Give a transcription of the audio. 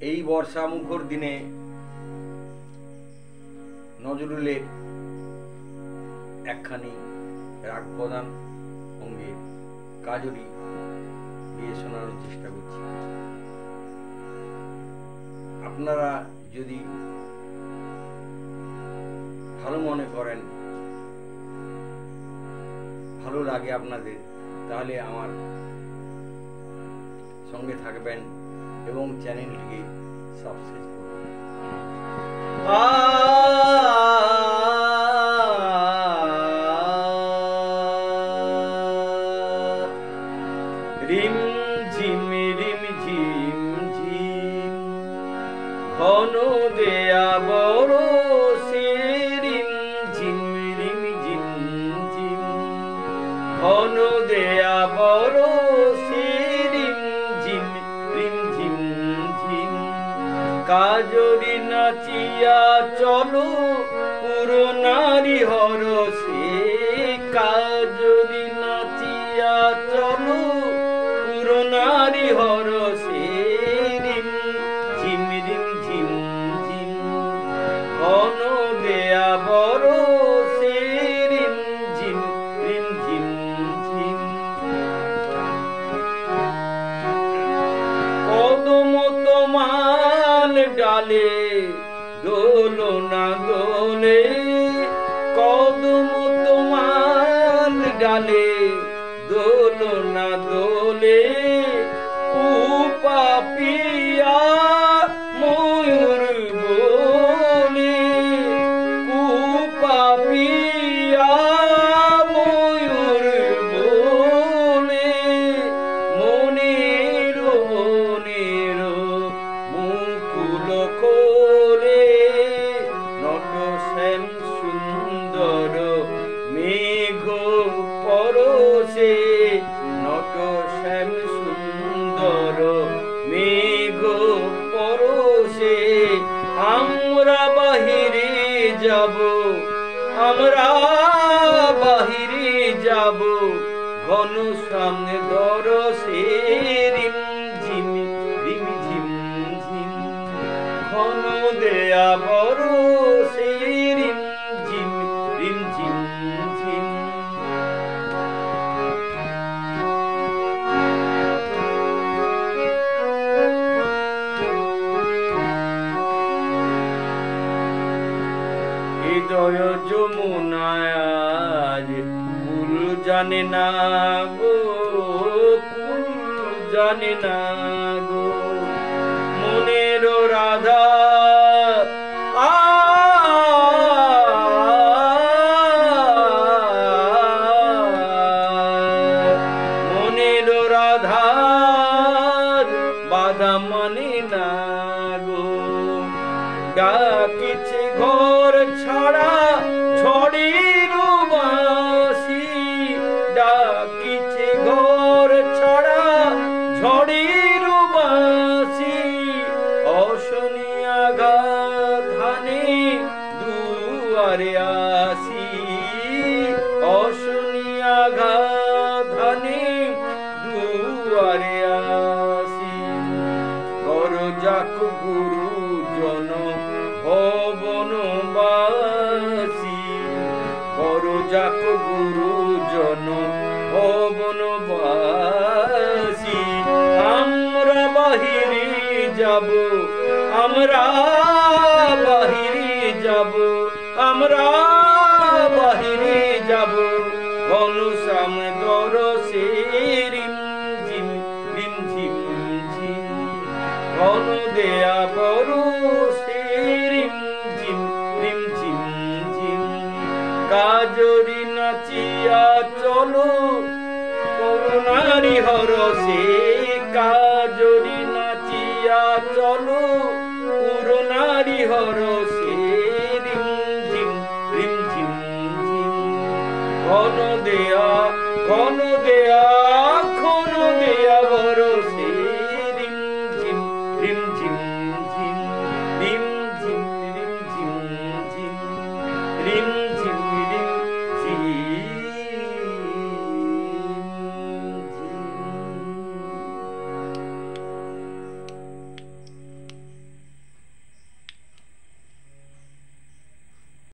এই বর্ষা মুখর দিনে নজরুলের একখানি রাগ প্রদান অঙ্গে কাজরি দিয়ে শোনানোর চেষ্টা করছি। আপনারা যদি ভালো মনে করেন, ভালো লাগে আপনাদের, তাহলে আমার সঙ্গে থাকবেন এবং চ্যানেলটিকে সাবস্ক্রাইব করবেন। রিম ঝিম ঝিম ঘন দেয়া বরষে, রিম ঝিম ঝিম ঘন দেয়া বরষে, রিম ঝিম ঝিম কাজরি নাচিয়া চলো পুরনারী হরষে, কাজরি নাচিয়া চলো পুরনারী হরষে, রিম ঝিম ঝিম ঘন দেয়া বরষে, রিম ঝিম ঝিম কদম তোমার ডালে দোলনা দোলে, কদম তোমার ডালে দোলনা দোলে, কুপাপিয়া ময়ূর বলে, কুপাপিয়া ময়ূর বলে, মনের মুকুল করে নট শ্যাম সুন্দর মেঘ পরশে, নট শ্যাম সুন্দর মেঘ পরশে, আমরা বাহিরে যাব, আমরা বাহিরে যাব, ঘন সামনে দরসে, রিম ঝিম ঘন দেয়া বরষে, রিম ঝিম হৃদয় যমুনায় আজ কুল জানে না গো, কুল জানে না গো, মনের রাধা মনের রাধার বাধা মানে না গো, ডাকিছে ঘর ছাড়া ঝড়ের বাঁশি, ডাকিছে ঘর ছাড়া ঝড়ের বাঁশি, অশনি আঘাত হানে দুয়ারে আসি, অশনি আঘাত হানে দুয়ারে আসি, করজাক গুরুজন ভবনবাসী, করজাক গুরুজন ভবনবাসী, আমরা বাহিরে যাব, আমরা বাহিরে যাব, আমরা বাহিরে যাব, ঘন শ্যাম দরসে, রিম ঝিম ঘন দেয়া বরষে, রিম ঝিম কাজরি নাচিয়া চলো করুণারি হরষে, কাজরি নাচিয়া চলো করুণারি হরষে।